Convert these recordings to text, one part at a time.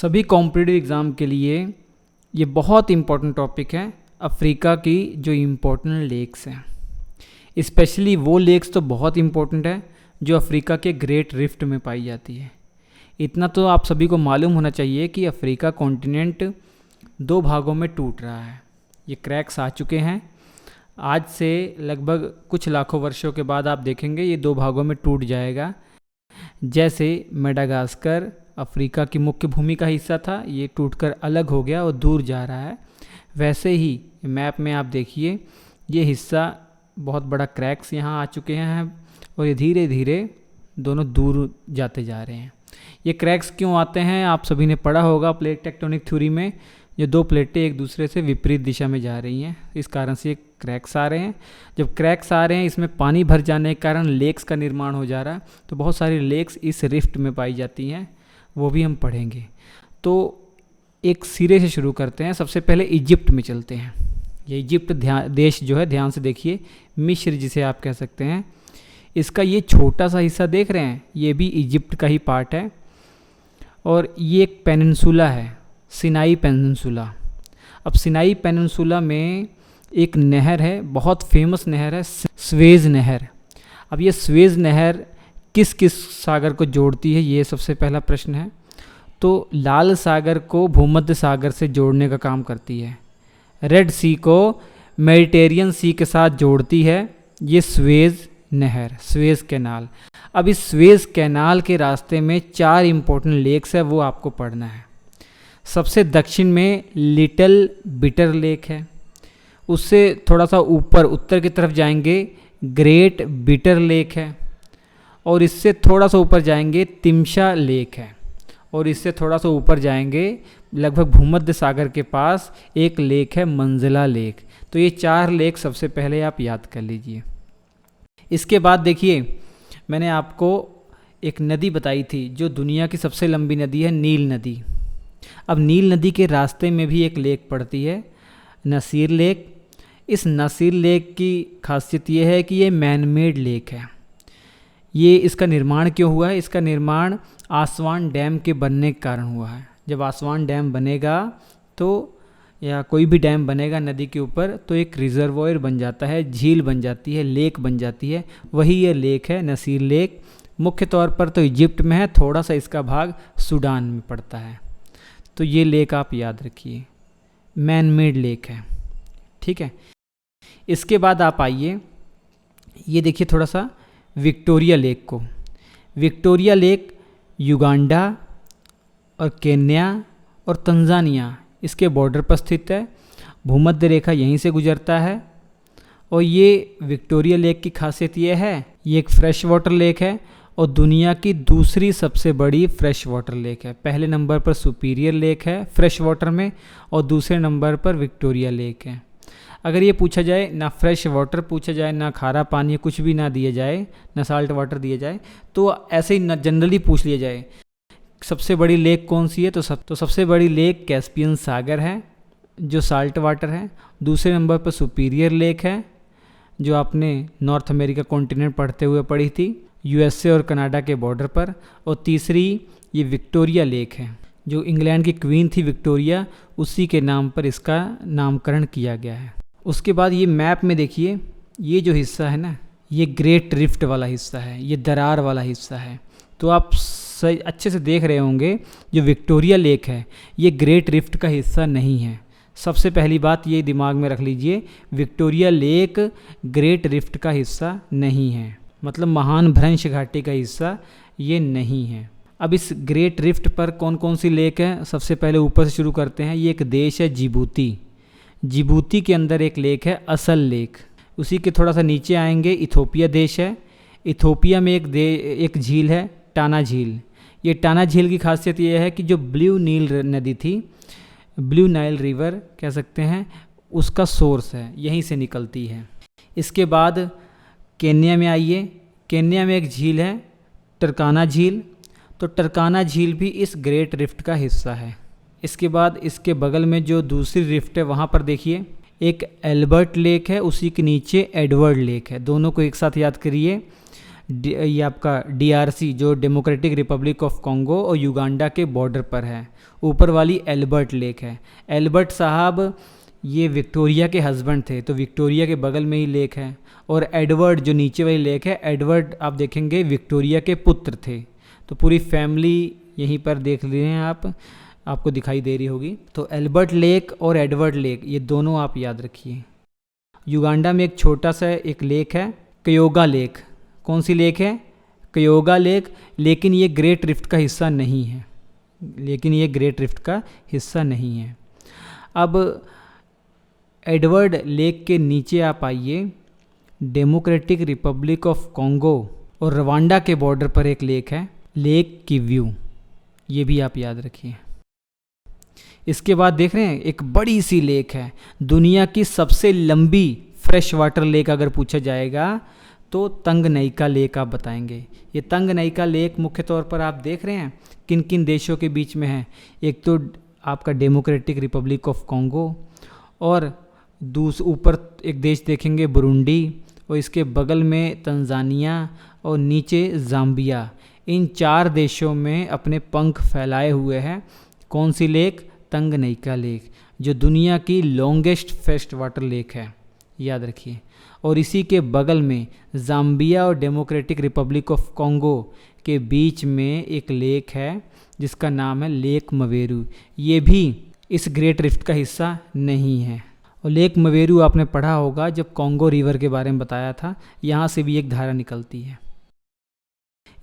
सभी competitive exam के लिए ये बहुत इम्पोर्टेंट टॉपिक है। अफ्रीका की जो इम्पोर्टेंट लेक्स हैं, स्पेशली वो लेक्स तो बहुत इम्पोर्टेंट है जो अफ्रीका के ग्रेट रिफ्ट में पाई जाती है। इतना तो आप सभी को मालूम होना चाहिए कि अफ्रीका कॉन्टिनेंट दो भागों में टूट रहा है। ये क्रैक्स आ चुके हैं। आज से लगभग कुछ लाखों वर्षों के बाद आप देखेंगे ये दो भागों में टूट जाएगा। जैसे मेडागास्कर अफ्रीका की मुख्य भूमि का हिस्सा था, ये टूटकर अलग हो गया और दूर जा रहा है, वैसे ही मैप में आप देखिए ये हिस्सा बहुत बड़ा क्रैक्स यहाँ आ चुके हैं और ये धीरे धीरे दोनों दूर जाते जा रहे हैं। ये क्रैक्स क्यों आते हैं आप सभी ने पढ़ा होगा प्लेट टेक्टोनिक थ्योरी में, जो दो प्लेटें एक दूसरे से विपरीत दिशा में जा रही हैं, इस कारण से ये क्रैक्स आ रहे हैं। जब क्रैक्स आ रहे हैं इसमें पानी भर जाने के कारण लेक्स का निर्माण हो जा रहा है, तो बहुत सारी लेक्स इस रिफ्ट में पाई जाती हैं, वो भी हम पढ़ेंगे। तो एक सिरे से शुरू करते हैं। सबसे पहले इजिप्ट में चलते हैं। ये इजिप्ट देश जो है, ध्यान से देखिए, मिस्र जिसे आप कह सकते हैं, इसका ये छोटा सा हिस्सा देख रहे हैं, ये भी इजिप्ट का ही पार्ट है। और ये एक पेनिनसुला है, सिनाई पेनिनसुला। अब सिनाई पेनिनसुला में एक नहर है, बहुत फेमस नहर है, स्वेज नहर। अब ये स्वेज नहर किस किस सागर को जोड़ती है, ये सबसे पहला प्रश्न है। तो लाल सागर को भूमध्य सागर से जोड़ने का काम करती है, रेड सी को मेडिटेरियन सी के साथ जोड़ती है ये स्वेज नहर, स्वेज कैनाल। अब इस स्वेज कैनाल के रास्ते में 4 इम्पोर्टेंट लेक्स है, वो आपको पढ़ना है। सबसे दक्षिण में लिटिल बिटर लेक है, उससे थोड़ा सा ऊपर उत्तर की तरफ जाएंगे ग्रेट बिटर लेक है, और इससे थोड़ा सा ऊपर जाएंगे तिम्शा लेक है, और इससे थोड़ा सा ऊपर जाएंगे लगभग भूमध्य सागर के पास एक लेक है मंजिला लेक। तो ये 4 लेक सबसे पहले आप याद कर लीजिए। इसके बाद देखिए, मैंने आपको एक नदी बताई थी जो दुनिया की सबसे लंबी नदी है, नील नदी। अब नील नदी के रास्ते में भी एक लेक पड़ती है, नसीर लेक। इस नसीर लेक की खासियत ये है कि ये मैन मेड लेक है। ये इसका निर्माण क्यों हुआ है? इसका निर्माण आसवान डैम के बनने के कारण हुआ है। जब आसवान डैम बनेगा तो, या कोई भी डैम बनेगा नदी के ऊपर, तो एक रिजर्वॉयर बन जाता है, झील बन जाती है, लेक बन जाती है। वही ये लेक है नसीर लेक। मुख्य तौर पर तो इजिप्ट में है, थोड़ा सा इसका भाग सूडान में पड़ता है। तो ये लेक आप याद रखिए, मैन मेड लेक है, ठीक है। इसके बाद आप आइए, ये देखिए थोड़ा सा विक्टोरिया लेक को। विक्टोरिया लेक युगांडा और केन्या और तंजानिया इसके बॉर्डर पर स्थित है। भूमध्य रेखा यहीं से गुजरता है। और ये विक्टोरिया लेक की खासियत ये है, ये एक फ्रेश वाटर लेक है और दुनिया की दूसरी सबसे बड़ी फ्रेश वाटर लेक है। पहले नंबर पर सुपीरियर लेक है फ्रेश वाटर में, और दूसरे नंबर पर विक्टोरिया लेक है। अगर ये पूछा जाए, ना फ्रेश वाटर पूछा जाए, ना खारा पानी, कुछ भी ना दिया जाए, ना साल्ट वाटर दिया जाए, तो ऐसे ही ना जनरली पूछ लिया जाए सबसे बड़ी लेक कौन सी है, तो सबसे बड़ी लेक कैस्पियन सागर है जो साल्ट वाटर है। दूसरे नंबर पर सुपीरियर लेक है जो आपने नॉर्थ अमेरिका कॉन्टिनेंट पढ़ते हुए पढ़ी थी, यूएसए और कनाडा के बॉर्डर पर। और तीसरी ये विक्टोरिया लेक है, जो इंग्लैंड की क्वीन थी विक्टोरिया, उसी के नाम पर इसका नामकरण किया गया है। उसके बाद ये मैप में देखिए, ये जो हिस्सा है ना, ये ग्रेट रिफ्ट वाला हिस्सा है, ये दरार वाला हिस्सा है। तो आप अच्छे से देख रहे होंगे, जो विक्टोरिया लेक है ये ग्रेट रिफ्ट का हिस्सा नहीं है। सबसे पहली बात ये दिमाग में रख लीजिए, विक्टोरिया लेक ग्रेट रिफ्ट का हिस्सा नहीं है, मतलब महान भ्रंश घाटी का हिस्सा ये नहीं है। अब इस ग्रेट रिफ्ट पर कौन कौन सी लेक है, सबसे पहले ऊपर से शुरू करते हैं। ये एक देश है जिबूती। जिबूती के अंदर एक लेक है असल लेक। उसी के थोड़ा सा नीचे आएंगे, इथोपिया देश है। इथोपिया में एक झील है, टाना झील। ये टाना झील की खासियत ये है कि जो ब्लू नील नदी थी, ब्लू नाइल रिवर कह सकते हैं, उसका सोर्स है, यहीं से निकलती है। इसके बाद केन्या में आइए। केन्या में एक झील है टरकाना झील। तो टरकाना झील भी इस ग्रेट रिफ्ट का हिस्सा है। इसके बाद इसके बगल में जो दूसरी रिफ्ट है वहाँ पर देखिए एक एल्बर्ट लेक है, उसी के नीचे एडवर्ड लेक है। दोनों को एक साथ याद करिए। ये आपका DRC जो डेमोक्रेटिक रिपब्लिक ऑफ कॉन्गो और युगांडा के बॉर्डर पर है। ऊपर वाली एल्बर्ट लेक है। एल्बर्ट साहब ये विक्टोरिया के हस्बैंड थे, तो विक्टोरिया के बगल में ही लेक है। और एडवर्ड जो नीचे वाली लेक है, एडवर्ड आप देखेंगे विक्टोरिया के पुत्र थे। तो पूरी फैमिली यहीं पर देख रहे हैं आपको दिखाई दे रही होगी। तो एल्बर्ट लेक और एडवर्ड लेक ये दोनों आप याद रखिए। युगांडा में एक छोटा सा एक लेक है, कयोगा लेक। कौन सी लेक है? कयोगा लेक। लेकिन ये ग्रेट रिफ्ट का हिस्सा नहीं है। अब एडवर्ड लेक के नीचे आप आइए, डेमोक्रेटिक रिपब्लिक ऑफ कॉन्गो और रवांडा के बॉर्डर पर एक लेक है, लेक किव्यू। ये भी आप याद रखिए। इसके बाद देख रहे हैं एक बड़ी सी लेक है, दुनिया की सबसे लंबी फ्रेश वाटर लेक अगर पूछा जाएगा तो तंगनईका लेक आप बताएंगे। ये तंगनईका लेक मुख्य तौर पर आप देख रहे हैं किन किन देशों के बीच में है। एक तो आपका डेमोक्रेटिक रिपब्लिक ऑफ कॉन्गो, और ऊपर एक देश देखेंगे बुरुंडी, और इसके बगल में तंजानिया और नीचे ज़ाम्बिया। इन 4 देशों में अपने पंख फैलाए हुए हैं कौन सी लेक? तंगनईका लेक, जो दुनिया की लॉन्गेस्ट फ्रेश वाटर लेक है, याद रखिए। और इसी के बगल में ज़ाम्बिया और डेमोक्रेटिक रिपब्लिक ऑफ कॉन्गो के बीच में एक लेक है जिसका नाम है लेक मवेरू। ये भी इस ग्रेट रिफ्ट का हिस्सा नहीं है। और लेक मवेरू आपने पढ़ा होगा जब कॉन्गो रिवर के बारे में बताया था, यहाँ से भी एक धारा निकलती है।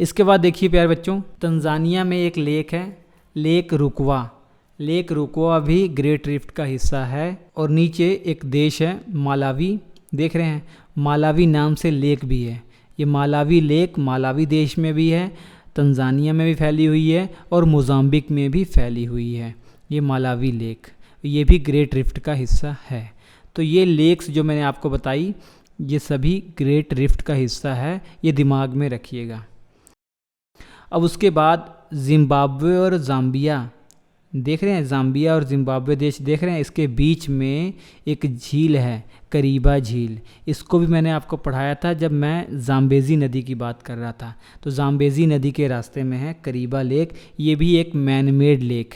इसके बाद देखिए प्यारे बच्चों, तंजानिया में एक लेक है, लेक रुकवा। लेक रुकवा भी ग्रेट रिफ्ट का हिस्सा है। और नीचे एक देश है मालावी, देख रहे हैं, मालावी नाम से लेक भी है। ये मालावी लेक मालावी देश में भी है, तंजानिया में भी फैली हुई है और मोजाम्बिक में भी फैली हुई है। ये मालावी लेक, ये भी ग्रेट रिफ्ट का हिस्सा है। तो ये लेक्स जो मैंने आपको बताई, ये सभी ग्रेट रिफ्ट का हिस्सा है, ये दिमाग में रखिएगा। अब उसके बाद जिम्बाब्वे और ज़ाम्बिया, देख रहे हैं, ज़ाम्बिया और जिम्बाब्वे देश देख रहे हैं, इसके बीच में एक झील है, करीबा झील। इसको भी मैंने आपको पढ़ाया था जब मैं ज़ाम्बेज़ी नदी की बात कर रहा था। तो ज़ाम्बेज़ी नदी के रास्ते में है करीबा लेक। ये भी एक मैन मेड लेक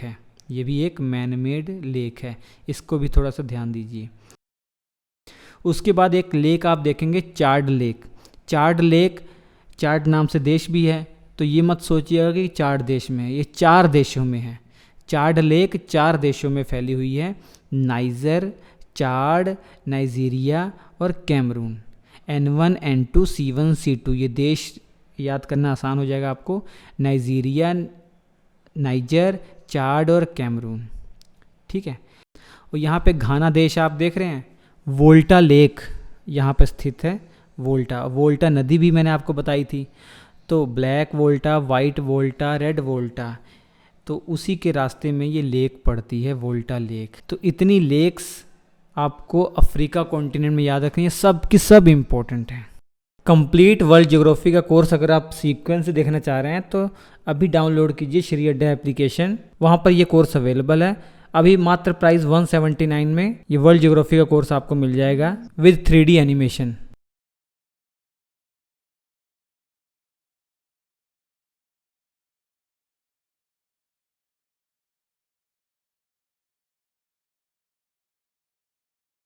है, इसको भी थोड़ा सा ध्यान दीजिए। उसके बाद एक लेक आप देखेंगे, चाड लेक। चाड नाम से देश भी है, तो ये मत सोचिएगा कि 4 देश में है, ये 4 देशों में है। चाड लेक 4 देशों में फैली हुई है, नाइजर, चाड, नाइजीरिया और Cameroon. N1, N2, C1, C2 ये देश याद करना आसान हो जाएगा आपको, नाइजीरिया, नाइजर, चाड और कैमरून, ठीक है। और यहाँ पे घाना देश आप देख रहे हैं, वोल्टा लेक यहाँ पे स्थित है। वोल्टा नदी भी मैंने आपको बताई थी। तो ब्लैक वोल्टा, वाइट वोल्टा, रेड वोल्टा, तो उसी के रास्ते में ये लेक पड़ती है, वोल्टा लेक। तो इतनी लेक्स आपको अफ्रीका कॉन्टिनेंट में याद रखनी है, सब की सब इम्पोर्टेंट है। कंप्लीट वर्ल्ड ज्योग्राफी का कोर्स अगर आप सीक्वेंस से देखना चाह रहे हैं तो अभी डाउनलोड कीजिए श्री अड्डा एप्लीकेशन, वहाँ पर ये कोर्स अवेलेबल है। अभी मात्र प्राइस 179 में ये वर्ल्ड ज्योग्राफी का कोर्स आपको मिल जाएगा विद 3D एनिमेशन।